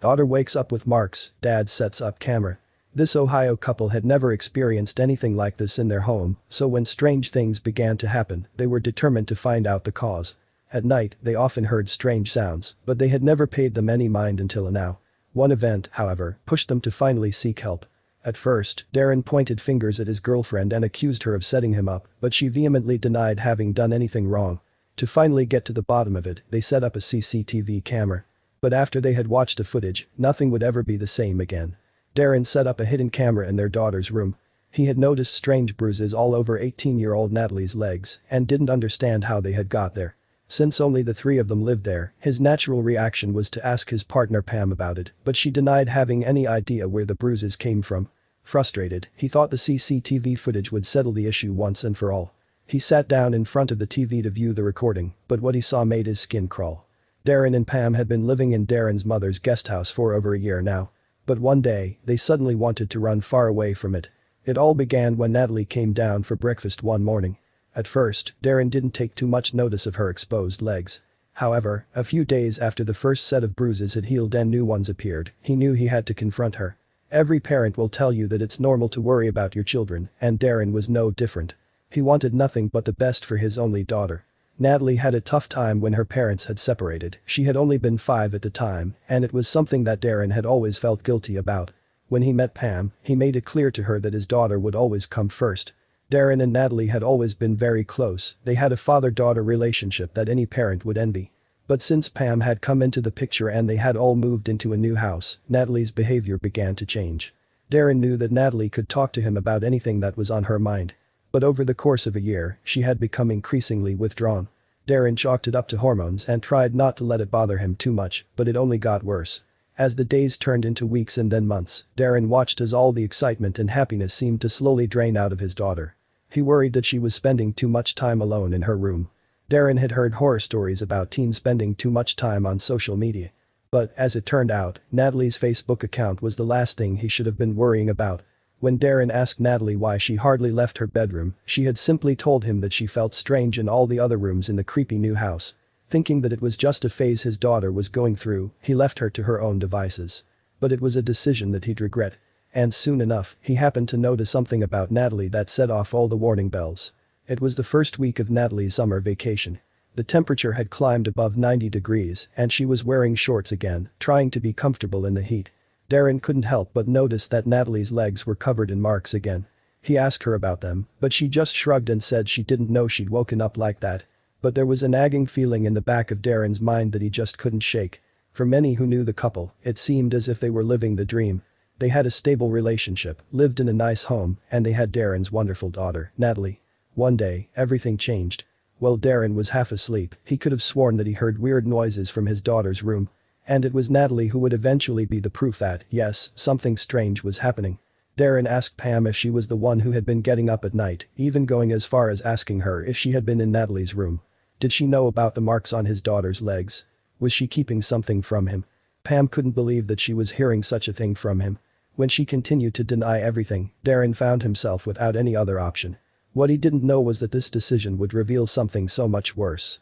Daughter wakes up with marks, dad sets up camera. This Ohio couple had never experienced anything like this in their home, so when strange things began to happen, they were determined to find out the cause. At night, they often heard strange sounds, but they had never paid them any mind until now. One event, however, pushed them to finally seek help. At first, Darren pointed fingers at his girlfriend and accused her of setting him up, but she vehemently denied having done anything wrong. To finally get to the bottom of it, they set up a CCTV camera. But after they had watched the footage, nothing would ever be the same again. Darren set up a hidden camera in their daughter's room. He had noticed strange bruises all over 18-year-old Natalie's legs and didn't understand how they had got there. Since only the three of them lived there, his natural reaction was to ask his partner Pam about it, but she denied having any idea where the bruises came from. Frustrated, he thought the CCTV footage would settle the issue once and for all. He sat down in front of the TV to view the recording, but what he saw made his skin crawl. Darren and Pam had been living in Darren's mother's guest house for over a year now. But one day, they suddenly wanted to run far away from it. It all began when Natalie came down for breakfast one morning. At first, Darren didn't take too much notice of her exposed legs. However, a few days after the first set of bruises had healed and new ones appeared, he knew he had to confront her. Every parent will tell you that it's normal to worry about your children, and Darren was no different. He wanted nothing but the best for his only daughter. Natalie had a tough time when her parents had separated. She had only been 5 at the time, and it was something that Darren had always felt guilty about. When he met Pam, he made it clear to her that his daughter would always come first. Darren and Natalie had always been very close, they had a father-daughter relationship that any parent would envy. But since Pam had come into the picture and they had all moved into a new house, Natalie's behavior began to change. Darren knew that Natalie could talk to him about anything that was on her mind. But over the course of a year, she had become increasingly withdrawn. Darren chalked it up to hormones and tried not to let it bother him too much, but it only got worse. As the days turned into weeks and then months, Darren watched as all the excitement and happiness seemed to slowly drain out of his daughter. He worried that she was spending too much time alone in her room. Darren had heard horror stories about teens spending too much time on social media. But, as it turned out, Natalie's Facebook account was the last thing he should have been worrying about. When Darren asked Natalie why she hardly left her bedroom, she had simply told him that she felt strange in all the other rooms in the creepy new house. Thinking that it was just a phase his daughter was going through, he left her to her own devices. But it was a decision that he'd regret. And soon enough, he happened to notice something about Natalie that set off all the warning bells. It was the first week of Natalie's summer vacation. The temperature had climbed above 90 degrees, and she was wearing shorts again, trying to be comfortable in the heat. Darren couldn't help but notice that Natalie's legs were covered in marks again. He asked her about them, but she just shrugged and said she didn't know she'd woken up like that. But there was a nagging feeling in the back of Darren's mind that he just couldn't shake. For many who knew the couple, it seemed as if they were living the dream. They had a stable relationship, lived in a nice home, and they had Darren's wonderful daughter, Natalie. One day, everything changed. While Darren was half asleep, he could have sworn that he heard weird noises from his daughter's room. And it was Natalie who would eventually be the proof that, yes, something strange was happening. Darren asked Pam if she was the one who had been getting up at night, even going as far as asking her if she had been in Natalie's room. Did she know about the marks on his daughter's legs? Was she keeping something from him? Pam couldn't believe that she was hearing such a thing from him. When she continued to deny everything, Darren found himself without any other option. What he didn't know was that this decision would reveal something so much worse.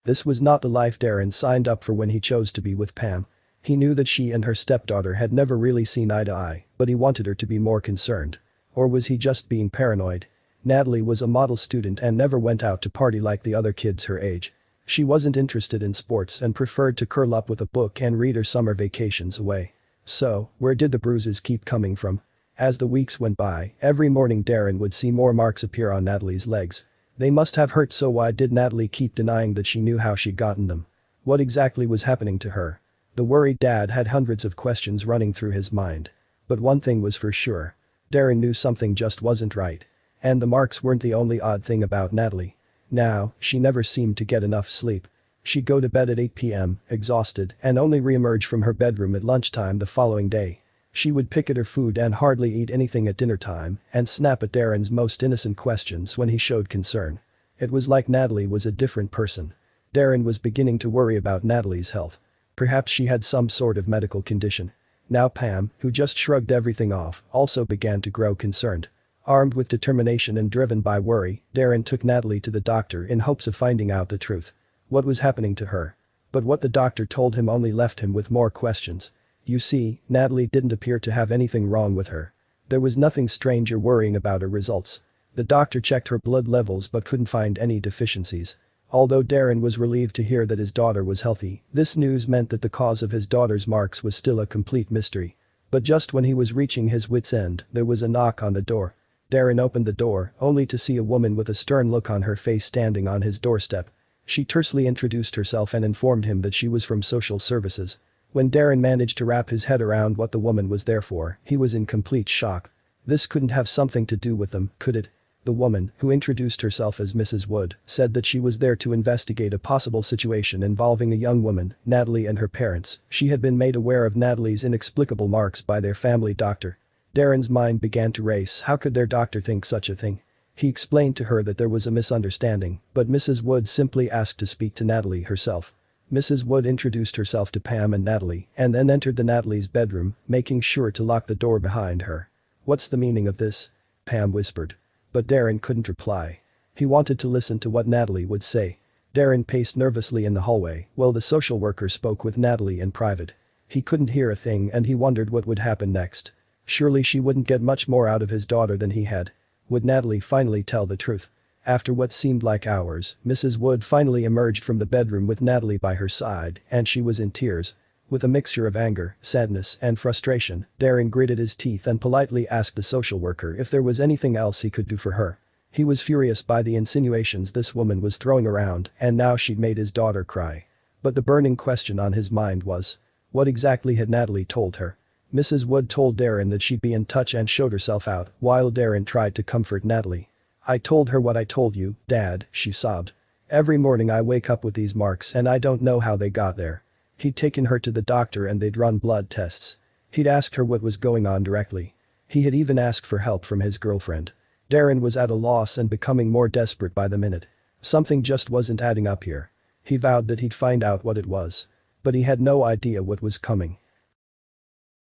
This was not the life Darren signed up for when he chose to be with Pam. He knew that she and her stepdaughter had never really seen eye to eye, but he wanted her to be more concerned. Or was he just being paranoid? Natalie was a model student and never went out to party like the other kids her age. She wasn't interested in sports and preferred to curl up with a book and read her summer vacations away. So, where did the bruises keep coming from? As the weeks went by, every morning Darren would see more marks appear on Natalie's legs. They must have hurt, so why did Natalie keep denying that she knew how she'd gotten them? What exactly was happening to her? The worried dad had hundreds of questions running through his mind. But one thing was for sure. Darren knew something just wasn't right. And the marks weren't the only odd thing about Natalie. Now, she never seemed to get enough sleep. She'd go to bed at 8 p.m., exhausted, and only re-emerge from her bedroom at lunchtime the following day. She would pick at her food and hardly eat anything at dinner time, and snap at Darren's most innocent questions when he showed concern. It was like Natalie was a different person. Darren was beginning to worry about Natalie's health. Perhaps she had some sort of medical condition. Now Pam, who just shrugged everything off, also began to grow concerned. Armed with determination and driven by worry, Darren took Natalie to the doctor in hopes of finding out the truth. What was happening to her? But what the doctor told him only left him with more questions. You see, Natalie didn't appear to have anything wrong with her. There was nothing strange or worrying about her results. The doctor checked her blood levels but couldn't find any deficiencies. Although Darren was relieved to hear that his daughter was healthy, this news meant that the cause of his daughter's marks was still a complete mystery. But just when he was reaching his wit's end, there was a knock on the door. Darren opened the door, only to see a woman with a stern look on her face standing on his doorstep. She tersely introduced herself and informed him that she was from social services. When Darren managed to wrap his head around what the woman was there for, he was in complete shock. This couldn't have something to do with them, could it? The woman, who introduced herself as Mrs. Wood, said that she was there to investigate a possible situation involving a young woman, Natalie, and her parents. She had been made aware of Natalie's inexplicable marks by their family doctor. Darren's mind began to race. How could their doctor think such a thing? He explained to her that there was a misunderstanding, but Mrs. Wood simply asked to speak to Natalie herself. Mrs. Wood introduced herself to Pam and Natalie and then entered Natalie's bedroom, making sure to lock the door behind her. "What's the meaning of this?" Pam whispered. But Darren couldn't reply. He wanted to listen to what Natalie would say. Darren paced nervously in the hallway while the social worker spoke with Natalie in private. He couldn't hear a thing and he wondered what would happen next. Surely she wouldn't get much more out of his daughter than he had. Would Natalie finally tell the truth? After what seemed like hours, Mrs. Wood finally emerged from the bedroom with Natalie by her side, and she was in tears. With a mixture of anger, sadness, and frustration, Darren gritted his teeth and politely asked the social worker if there was anything else he could do for her. He was furious by the insinuations this woman was throwing around, and now she'd made his daughter cry. But the burning question on his mind was, what exactly had Natalie told her? Mrs. Wood told Darren that she'd be in touch and showed herself out, while Darren tried to comfort Natalie. "I told her what I told you, Dad," she sobbed. "Every morning I wake up with these marks and I don't know how they got there." He'd taken her to the doctor and they'd run blood tests. He'd asked her what was going on directly. He had even asked for help from his girlfriend. Darren was at a loss and becoming more desperate by the minute. Something just wasn't adding up here. He vowed that he'd find out what it was. But he had no idea what was coming.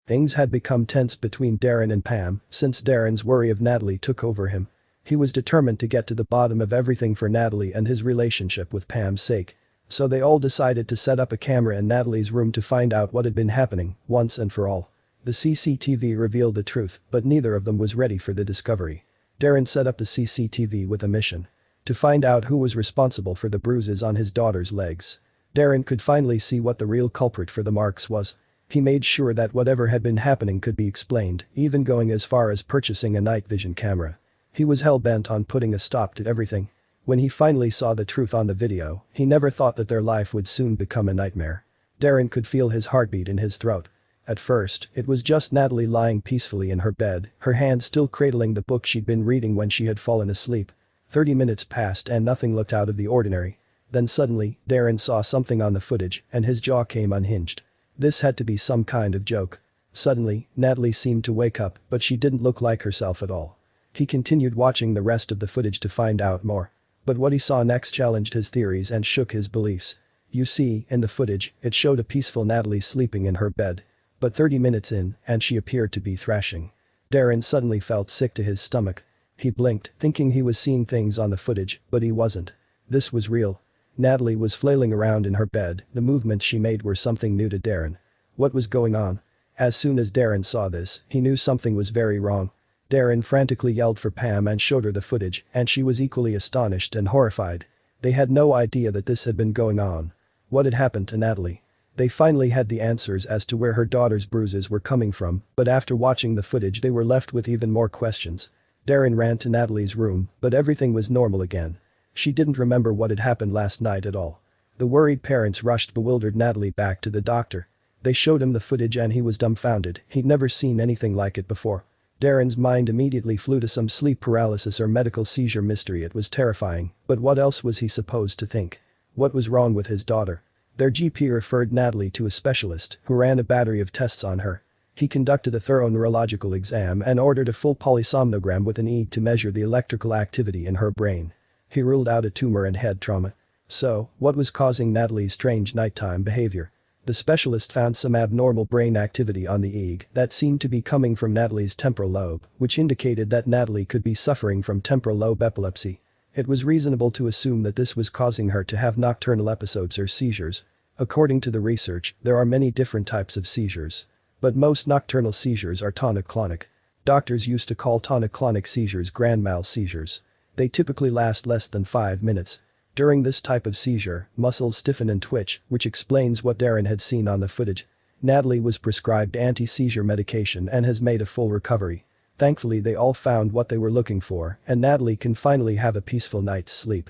Things had become tense between Darren and Pam since Darren's worry of Natalie took over him. He was determined to get to the bottom of everything for Natalie and his relationship with Pam's sake. So they all decided to set up a camera in Natalie's room to find out what had been happening, once and for all. The CCTV revealed the truth, but neither of them was ready for the discovery. Darren set up the CCTV with a mission. To find out who was responsible for the bruises on his daughter's legs. Darren could finally see what the real culprit for the marks was. He made sure that whatever had been happening could be explained, even going as far as purchasing a night vision camera. He was hell-bent on putting a stop to everything. When he finally saw the truth on the video, he never thought that their life would soon become a nightmare. Darren could feel his heartbeat in his throat. At first, it was just Natalie lying peacefully in her bed, her hand still cradling the book she'd been reading when she had fallen asleep. 30 minutes passed and nothing looked out of the ordinary. Then suddenly, Darren saw something on the footage and his jaw came unhinged. This had to be some kind of joke. Suddenly, Natalie seemed to wake up, but she didn't look like herself at all. He continued watching the rest of the footage to find out more. But what he saw next challenged his theories and shook his beliefs. You see, in the footage, it showed a peaceful Natalie sleeping in her bed. But 30 minutes in, and she appeared to be thrashing. Darren suddenly felt sick to his stomach. He blinked, thinking he was seeing things on the footage, but he wasn't. This was real. Natalie was flailing around in her bed, the movements she made were something new to Darren. What was going on? As soon as Darren saw this, he knew something was very wrong. Darren frantically yelled for Pam and showed her the footage, and she was equally astonished and horrified. They had no idea that this had been going on. What had happened to Natalie? They finally had the answers as to where her daughter's bruises were coming from, but after watching the footage they were left with even more questions. Darren ran to Natalie's room, but everything was normal again. She didn't remember what had happened last night at all. The worried parents rushed bewildered Natalie back to the doctor. They showed him the footage and he was dumbfounded, he'd never seen anything like it before. Darren's mind immediately flew to some sleep paralysis or medical seizure mystery. It was terrifying, but what else was he supposed to think? What was wrong with his daughter? Their GP referred Natalie to a specialist, who ran a battery of tests on her. He conducted a thorough neurological exam and ordered a full polysomnogram with an EEG to measure the electrical activity in her brain. He ruled out a tumor and head trauma. So, what was causing Natalie's strange nighttime behavior? The specialist found some abnormal brain activity on the EEG that seemed to be coming from Natalie's temporal lobe, which indicated that Natalie could be suffering from temporal lobe epilepsy. It was reasonable to assume that this was causing her to have nocturnal episodes or seizures. According to the research, there are many different types of seizures. But most nocturnal seizures are tonic-clonic. Doctors used to call tonic-clonic seizures grand mal seizures. They typically last less than 5 minutes. During this type of seizure, muscles stiffen and twitch, which explains what Darren had seen on the footage. Natalie was prescribed anti-seizure medication and has made a full recovery. Thankfully they all found what they were looking for, and Natalie can finally have a peaceful night's sleep.